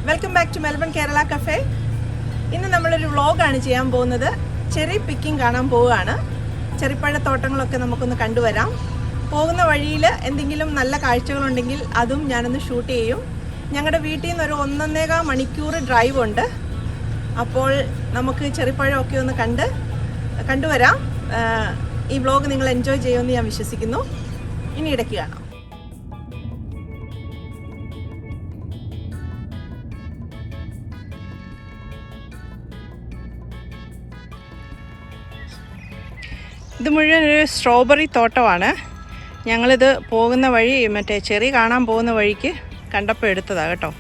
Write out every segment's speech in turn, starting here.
Welcome back to Melbourne Kerala cafe. ഇന്ന് നമ്മളൊരു വ്ളോഗാണ് ചെയ്യാൻ പോകുന്നത്. ചെറി പിക്കിംഗ് കാണാൻ പോവുകയാണ്. ചെറിപ്പഴത്തോട്ടങ്ങളൊക്കെ നമുക്കൊന്ന് കണ്ടുവരാം. പോകുന്ന വഴിയിൽ എന്തെങ്കിലും നല്ല കാഴ്ചകളുണ്ടെങ്കിൽ അതും ഞാനൊന്ന് ഷൂട്ട് ചെയ്യും. ഞങ്ങളുടെ വീട്ടിൽ നിന്ന് ഒരു 1.5 മണിക്കൂർ ഡ്രൈവ് ഉണ്ട്. അപ്പോൾ നമുക്ക് ചെറിപ്പഴമൊക്കെ ഒന്ന് കണ്ടുവരാം. ഈ വ്ളോഗ് നിങ്ങൾ എൻജോയ് ചെയ്യുമെന്ന് ഞാൻ വിശ്വസിക്കുന്നു. ഇനി ഇടയ്ക്ക് കാണാം. ഇത് മുഴുവൻ ഒരു സ്ട്രോബെറി തോട്ടമാണ്. ഞങ്ങളിത് പോകുന്ന വഴി ചെറി കാണാൻ പോകുന്ന വഴിക്ക് കണ്ടപ്പോൾ എടുത്തതാണ് കേട്ടോ.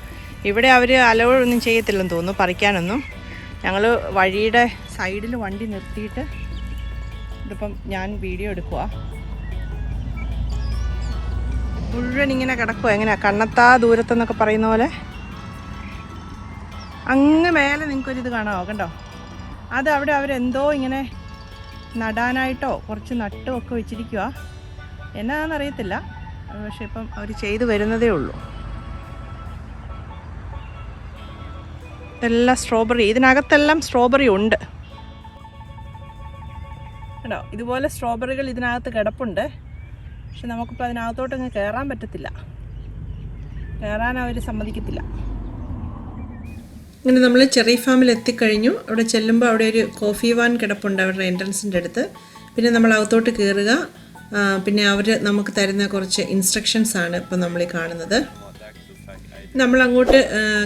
ഇവിടെ അവർ അലവൊന്നും ചെയ്യത്തില്ലെന്ന് തോന്നുന്നു പറിക്കാനൊന്നും. ഞങ്ങൾ വഴിയുടെ സൈഡിൽ വണ്ടി നിർത്തിയിട്ട് ഇതിപ്പം ഞാൻ വീഡിയോ എടുക്കുക. മുഴുവൻ ഇങ്ങനെ കിടക്കുക. എങ്ങനെയാണ് കണ്ണത്താ ദൂരത്തെന്നൊക്കെ പറയുന്ന പോലെ. അങ്ങ് മേലെ നിങ്ങൾക്കൊരിത് കാണാമോ? കണ്ടോ, അത് അവിടെ അവരെന്തോ ഇങ്ങനെ നടാനായിട്ടോ കുറച്ച് നട്ടും ഒക്കെ വെച്ചിരിക്കുക. എന്നാണെന്നറിയത്തില്ല, പക്ഷെ ഇപ്പം അവർ ചെയ്തു വരുന്നതേ ഉള്ളൂ. ഇതെല്ലാം സ്ട്രോബെറി, ഇതിനകത്തെല്ലാം സ്ട്രോബെറി ഉണ്ട് കേട്ടോ. ഇതുപോലെ സ്ട്രോബെറികൾ ഇതിനകത്ത് കിടപ്പുണ്ട്. പക്ഷെ നമുക്കിപ്പോൾ അതിനകത്തോട്ടങ്ങ് കയറാൻ പറ്റത്തില്ല, കയറാൻ അവർ സമ്മതിക്കത്തില്ല. ഇങ്ങനെ നമ്മൾ ചെറി ഫാമിൽ എത്തിക്കഴിഞ്ഞു. അവിടെ ചെല്ലുമ്പോൾ അവിടെ ഒരു കോഫി വാൻ കിടപ്പുണ്ട് അവരുടെ എൻട്രൻസിൻ്റെ അടുത്ത്. പിന്നെ നമ്മൾ അകത്തോട്ട് കയറുക. പിന്നെ അവർ നമുക്ക് തരുന്ന കുറച്ച് ഇൻസ്ട്രക്ഷൻസ് ആണ് ഇപ്പോൾ നമ്മൾ കാണുന്നത്. നമ്മൾ അങ്ങോട്ട്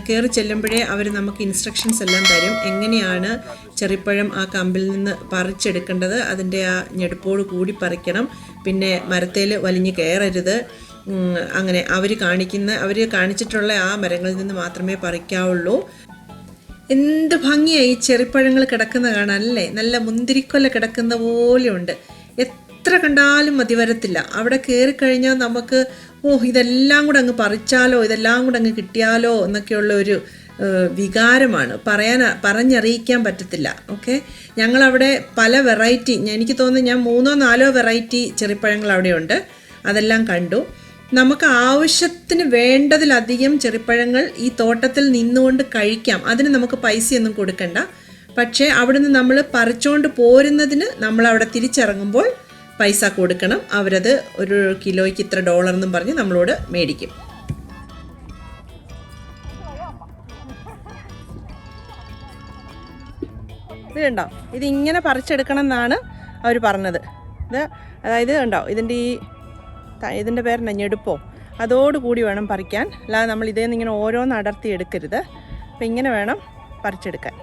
കയറി ചെല്ലുമ്പോഴേ അവർ നമുക്ക് ഇൻസ്ട്രക്ഷൻസ് എല്ലാം തരും. എങ്ങനെയാണ് ചെറിപ്പഴം ആ കമ്പിൽ നിന്ന് പറിച്ചെടുക്കേണ്ടത്, അതിൻ്റെ ആ ഞെടുപ്പോട് കൂടി പറിക്കണം, പിന്നെ മരത്തേൽ വലിഞ്ഞ് കയറരുത്, അങ്ങനെ അവർ കാണിച്ചിട്ടുള്ള ആ മരങ്ങളിൽ നിന്ന് മാത്രമേ പറിക്കാവുള്ളൂ. എന്ത് ഭംഗിയായി ചെറിപ്പഴങ്ങൾ കിടക്കുന്ന കാണാൻ അല്ലേ. നല്ല മുന്തിരിക്കൊല കിടക്കുന്ന പോലെയുണ്ട്. എത്ര കണ്ടാലും മതി വരത്തില്ല. അവിടെ കയറിക്കഴിഞ്ഞാൽ നമുക്ക് ഇതെല്ലാം കൂടെ അങ്ങ് പറിച്ചാലോ, ഇതെല്ലാം കൂടെ അങ്ങ് കിട്ടിയാലോ എന്നൊക്കെയുള്ള ഒരു വികാരമാണ്. പറഞ്ഞറിയിക്കാൻ പറ്റത്തില്ല. ഓക്കെ, ഞങ്ങളവിടെ പല വെറൈറ്റി, എനിക്ക് തോന്നുന്നു ഞാൻ 3-4 വെറൈറ്റി ചെറിപ്പഴങ്ങൾ അവിടെയുണ്ട്. അതെല്ലാം കണ്ടു. നമുക്ക് ആവശ്യത്തിന് വേണ്ടതിലധികം ചെറിപ്പഴങ്ങൾ ഈ തോട്ടത്തിൽ നിന്നുകൊണ്ട് കഴിക്കാം. അതിന് നമുക്ക് പൈസയൊന്നും കൊടുക്കണ്ട. പക്ഷേ അവിടുന്ന് നമ്മൾ പറിച്ചുകൊണ്ട് പോരുന്നതിന് നമ്മളവിടെ തിരിച്ചിറങ്ങുമ്പോൾ പൈസ കൊടുക്കണം. അവരത് ഒരു കിലോയ്ക്ക് ഇത്ര $എന്നും പറഞ്ഞ് നമ്മളോട് മേടിക്കും. ഇത് കണ്ടോ, ഇതിങ്ങനെ പറിച്ചെടുക്കണം എന്നാണ് അവർ പറഞ്ഞത്. അതായത് കണ്ടോ, ഇതിൻ്റെ പേരെന്നാ, ഞെടുപ്പോ, അതോടുകൂടി വേണം പറിക്കാൻ. അല്ലാതെ നമ്മൾ ഇതേ നിന്ന് ഇങ്ങനെ ഓരോന്ന് അടർത്തി എടുക്കരുത്. അപ്പം ഇങ്ങനെ വേണം പറിച്ചെടുക്കാൻ.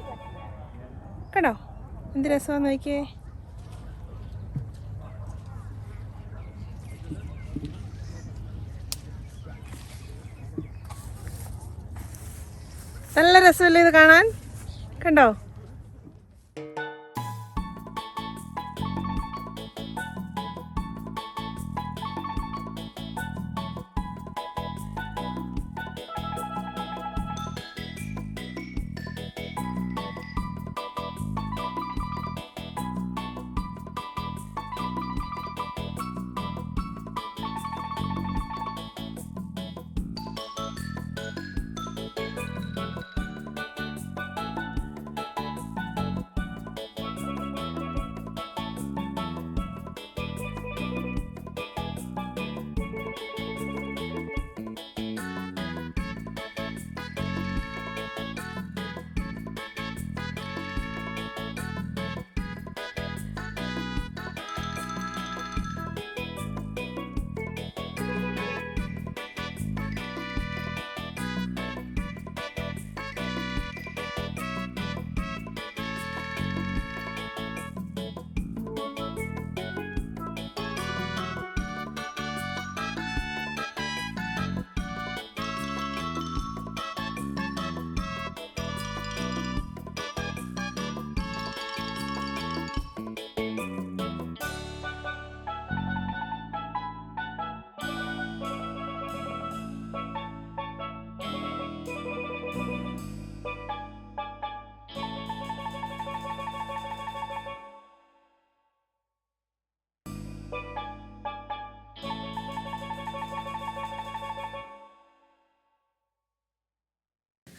കണ്ടോ എന്ത് രസമാണെന്ന് നോക്കിയേ. നല്ല രസമല്ലേ ഇത് കാണാൻ? കണ്ടോ?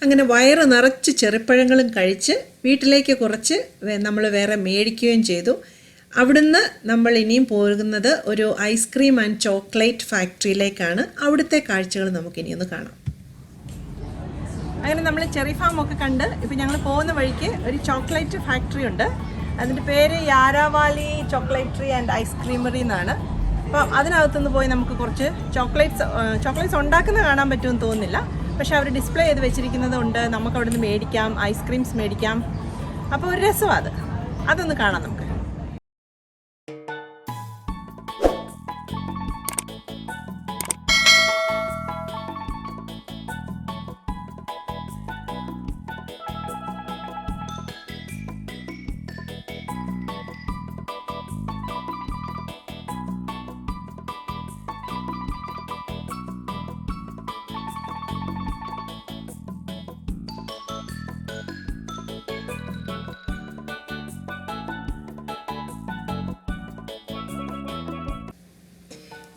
അങ്ങനെ വയറ് നിറച്ച് ചെറുപ്പഴങ്ങളും കഴിച്ച് വീട്ടിലേക്ക് കുറച്ച് നമ്മൾ വേറെ മേടിക്കുകയും ചെയ്തു. അവിടുന്ന് നമ്മൾ ഇനിയും പോകുന്നത് ഒരു ഐസ്ക്രീം ആൻഡ് ചോക്ലേറ്റ് ഫാക്ടറിയിലേക്കാണ്. അവിടുത്തെ കാഴ്ചകൾ നമുക്കിനി ഒന്ന് കാണാം. അങ്ങനെ നമ്മൾ ചെറി ഫാമൊക്കെ കണ്ട് ഇപ്പം ഞങ്ങൾ പോകുന്ന വഴിക്ക് ഒരു ചോക്ലേറ്റ് ഫാക്ടറി ഉണ്ട്. അതിൻ്റെ പേര് യാരാവാലി ചോക്ലേറ്ററി ആൻഡ് ഐസ്ക്രീമറി എന്നാണ്. അപ്പം അതിനകത്തുനിന്ന് പോയി നമുക്ക് കുറച്ച് ചോക്ലേറ്റ്സ് ഉണ്ടാക്കുന്ന കാണാൻ പറ്റുമെന്ന് തോന്നുന്നില്ല. പക്ഷേ അവർ ഡിസ്പ്ലേ ചെയ്ത് വെച്ചിരിക്കുന്നത് കൊണ്ട് നമുക്ക് അവിടെ നിന്ന് മേടിക്കാം, ഐസ്ക്രീംസ് മേടിക്കാം. അപ്പോൾ ഒരു രസമാണ് അതൊന്ന് കാണാം നമുക്ക്.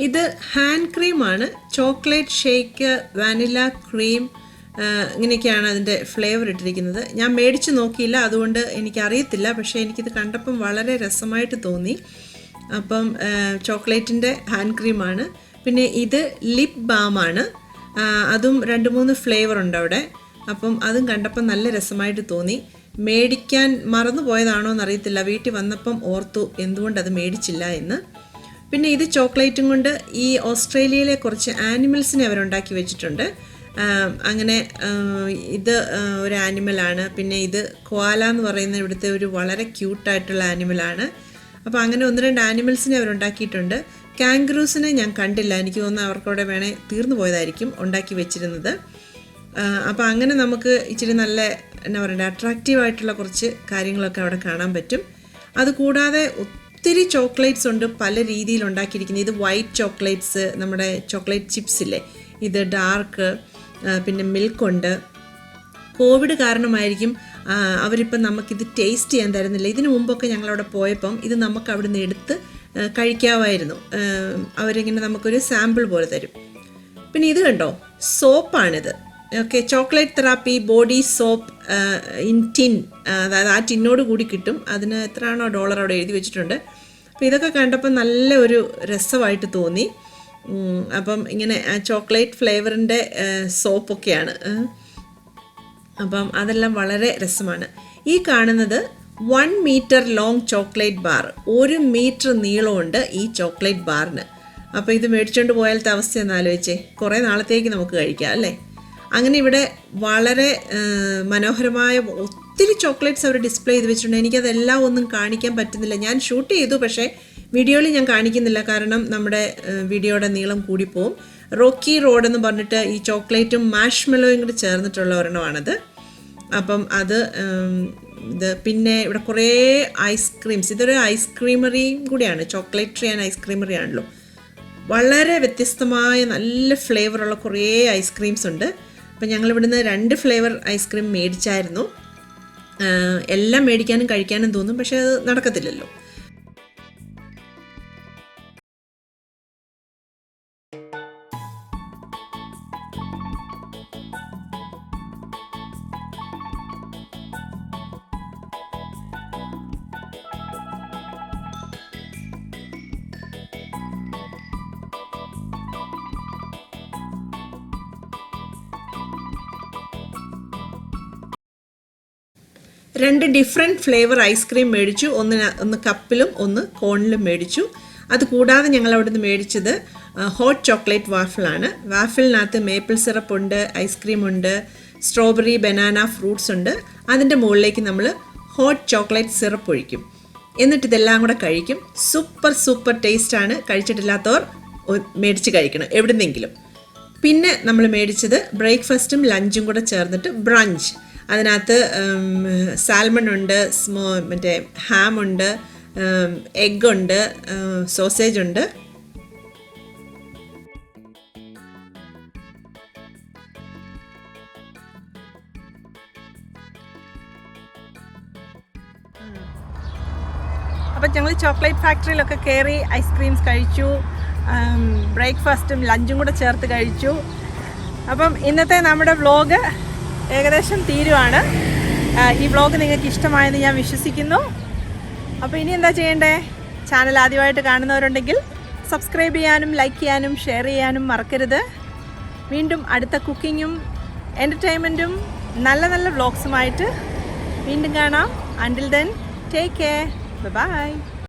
ഇത് ഹാൻഡ് ക്രീമാണ്. ചോക്ലേറ്റ് ഷേക്ക്, വാനില ക്രീം, ഇങ്ങനെയൊക്കെയാണ് അതിൻ്റെ ഫ്ലേവർ ഇട്ടിരിക്കുന്നത്. ഞാൻ മേടിച്ച് നോക്കിയില്ല, അതുകൊണ്ട് എനിക്കറിയത്തില്ല. പക്ഷേ എനിക്കിത് കണ്ടപ്പം വളരെ രസമായിട്ട് തോന്നി. അപ്പം ചോക്ലേറ്റിൻ്റെ ഹാൻഡ് ക്രീമാണ്. പിന്നെ ഇത് ലിപ് ബാമാണ്. അതും 2-3 ഫ്ലേവർ ഉണ്ട് അവിടെ. അപ്പം അതും കണ്ടപ്പം നല്ല രസമായിട്ട് തോന്നി. മേടിക്കാൻ മറന്നു പോയതാണോ എന്നറിയത്തില്ല. വീട്ടിൽ വന്നപ്പം ഓർത്തു എന്തുകൊണ്ട് അത് മേടിച്ചില്ല എന്ന്. പിന്നെ ഇത് ചോക്ലേറ്റും കൊണ്ട് ഈ ഓസ്ട്രേലിയയിലെ കുറച്ച് ആനിമൽസിനെ അവരുണ്ടാക്കി വെച്ചിട്ടുണ്ട്. അങ്ങനെ ഇത് ഒരു ആനിമലാണ്. പിന്നെ ഇത് കോല എന്ന് പറയുന്ന ഇവിടുത്തെ ഒരു വളരെ ക്യൂട്ടായിട്ടുള്ള ആനിമലാണ്. അപ്പോൾ അങ്ങനെ 1-2 ആനിമൽസിനെ അവരുണ്ടാക്കിയിട്ടുണ്ട്. കാംഗറൂസിനെ ഞാൻ കണ്ടില്ല. എനിക്ക് തോന്നുന്നു അവർക്കവിടെ വേണേൽ തീർന്നു പോയതായിരിക്കും ഉണ്ടാക്കി വെച്ചിരുന്നത്. അപ്പോൾ അങ്ങനെ നമുക്ക് ഇച്ചിരി നല്ല എന്നാ പറയുക അട്രാക്റ്റീവായിട്ടുള്ള കുറച്ച് കാര്യങ്ങളൊക്കെ അവിടെ കാണാൻ പറ്റും. അതുകൂടാതെ ഒത്തിരി ചോക്ലേറ്റ്സ് ഉണ്ട്, പല രീതിയിൽ ഉണ്ടാക്കിയിരിക്കുന്നത്. ഇത് വൈറ്റ് ചോക്ലേറ്റ്സ്, നമ്മുടെ ചോക്ലേറ്റ് ചിപ്സ് ഇല്ലേ, ഇത് ഡാർക്ക്, പിന്നെ മിൽക്കുണ്ട്. കോവിഡ് കാരണമായിരിക്കും അവരിപ്പം നമുക്കിത് ടേസ്റ്റ് ചെയ്യാൻ തരുന്നില്ല. ഇതിനു മുമ്പൊക്കെ ഞങ്ങളവിടെ പോയപ്പം ഇത് നമുക്ക് അവിടെ നിന്ന് എടുത്ത് കഴിക്കാമായിരുന്നു. അവരിങ്ങനെ നമുക്കൊരു സാമ്പിൾ പോലെ തരും. പിന്നെ ഇത് കണ്ടോ, സോപ്പാണിത്. Okay, chocolate therapy body soap in tin, അതായത് ആ ടിന്നോട് കൂടി കിട്ടും. അതിന് എത്രയാണോ $, അവിടെ എഴുതി വെച്ചിട്ടുണ്ട്. അപ്പോൾ ഇതൊക്കെ കണ്ടപ്പോൾ നല്ല ഒരു രസമായിട്ട് തോന്നി. അപ്പം ഇങ്ങനെ ചോക്ലേറ്റ് ഫ്ലേവറിൻ്റെ സോപ്പൊക്കെയാണ്. അപ്പം അതെല്ലാം വളരെ രസമാണ്. ഈ കാണുന്നത് 1 metre long chocolate bar. 1 metre നീളമുണ്ട് ഈ ചോക്ലേറ്റ് ബാറിന്. അപ്പോൾ ഇത് മേടിച്ചുകൊണ്ട് പോയാലത്തെ അവസ്ഥ ഒന്ന് ആലോചിച്ചേ, കുറേ നാളത്തേക്ക് നമുക്ക് കഴിക്കാം അല്ലേ. അങ്ങനെ ഇവിടെ വളരെ മനോഹരമായ ഒത്തിരി ചോക്ലേറ്റ്സ് അവർ ഡിസ്പ്ലേ ചെയ്ത് വെച്ചിട്ടുണ്ട്. എനിക്കതെല്ലാം ഒന്നും കാണിക്കാൻ പറ്റുന്നില്ല. ഞാൻ ഷൂട്ട് ചെയ്തു, പക്ഷേ വീഡിയോയിൽ ഞാൻ കാണിക്കുന്നില്ല. കാരണം നമ്മുടെ വീഡിയോയുടെ നീളം കൂടിപ്പോവും. റോക്കി റോഡ് എന്ന് പറഞ്ഞിട്ട് ഈ ചോക്ലേറ്റും മാഷ്മെലോയും കൂടി ചേർന്നിട്ടുള്ള ഒരെണ്ണമാണത്. അപ്പം അത് ഇത് പിന്നെ ഇവിടെ കുറേ ഐസ്ക്രീംസ്. ഇതൊരു ഐസ്ക്രീമറിയും കൂടിയാണ്, ചോക്ലേറ്ററി ആൻഡ് ഐസ്ക്രീമറി ആണല്ലോ. വളരെ വ്യത്യസ്തമായ നല്ല ഫ്ലേവറുള്ള കുറേ ഐസ്ക്രീംസ് ഉണ്ട്. അപ്പം ഞങ്ങളിവിടുന്ന് 2 ഫ്ലേവർ ഐസ്ക്രീം മേടിച്ചായിരുന്നു. എല്ലാം മേടിക്കാനും കഴിക്കാനും തോന്നും, പക്ഷേ അത് നടക്കത്തില്ലല്ലോ. രണ്ട് ഡിഫറെൻറ്റ് ഫ്ലേവർ ഐസ്ക്രീം മേടിച്ചു. ഒന്ന് കപ്പിലും ഒന്ന് കോണിലും മേടിച്ചു. അതുകൂടാതെ ഞങ്ങൾ അവിടെ നിന്ന് മേടിച്ചത് ഹോട്ട് ചോക്ലേറ്റ് വാഫിളാണ്. വാഫിളിനകത്ത് മേപ്പിൾ സിറപ്പ് ഉണ്ട്, ഐസ്ക്രീം ഉണ്ട്, സ്ട്രോബെറി, ബനാന, ഫ്രൂട്ട്സ് ഉണ്ട്. അതിൻ്റെ മുകളിലേക്ക് നമ്മൾ ഹോട്ട് ചോക്ലേറ്റ് സിറപ്പ് ഒഴിക്കും. എന്നിട്ട് ഇതെല്ലാം കൂടെ കഴിക്കും. സൂപ്പർ ടേസ്റ്റാണ്. കഴിച്ചിട്ടില്ലാത്തവർ മേടിച്ച് കഴിക്കണം എവിടുന്നെങ്കിലും. പിന്നെ നമ്മൾ മേടിച്ചത് ബ്രേക്ക്ഫാസ്റ്റും ലഞ്ചും കൂടെ ചേർന്നിട്ട് ബ്രഞ്ച്. അതിനകത്ത് സാൽമൺ ഉണ്ട്, മറ്റേ ഹാമുണ്ട്, എഗ്ഗുണ്ട്, സോസേജ് ഉണ്ട്. അപ്പം ഞങ്ങൾ ചോക്ലേറ്റ് ഫാക്ടറിയിലൊക്കെ കയറി ഐസ്ക്രീംസ് കഴിച്ചു, ബ്രേക്ക്ഫാസ്റ്റും ലഞ്ചും കൂടെ ചേർത്ത് കഴിച്ചു. അപ്പം ഇന്നത്തെ നമ്മുടെ വ്ലോഗ് ഏകദേശം തീരുവാണ്. ഈ വ്ളോഗ് നിങ്ങൾക്ക് ഇഷ്ടമായെന്ന് ഞാൻ വിശ്വസിക്കുന്നു. അപ്പോൾ ഇനി എന്താ ചെയ്യേണ്ടേ? ചാനൽ ആദ്യമായിട്ട് കാണുന്നവരുണ്ടെങ്കിൽ സബ്സ്ക്രൈബ് ചെയ്യാനും ലൈക്ക് ചെയ്യാനും ഷെയർ ചെയ്യാനും മറക്കരുത്. വീണ്ടും അടുത്ത കുക്കിങ്ങും എൻ്റർടൈൻമെൻറ്റും നല്ല നല്ല വ്ളോഗ്സുമായിട്ട് വീണ്ടും കാണാം. Until then, take care. Bye-bye.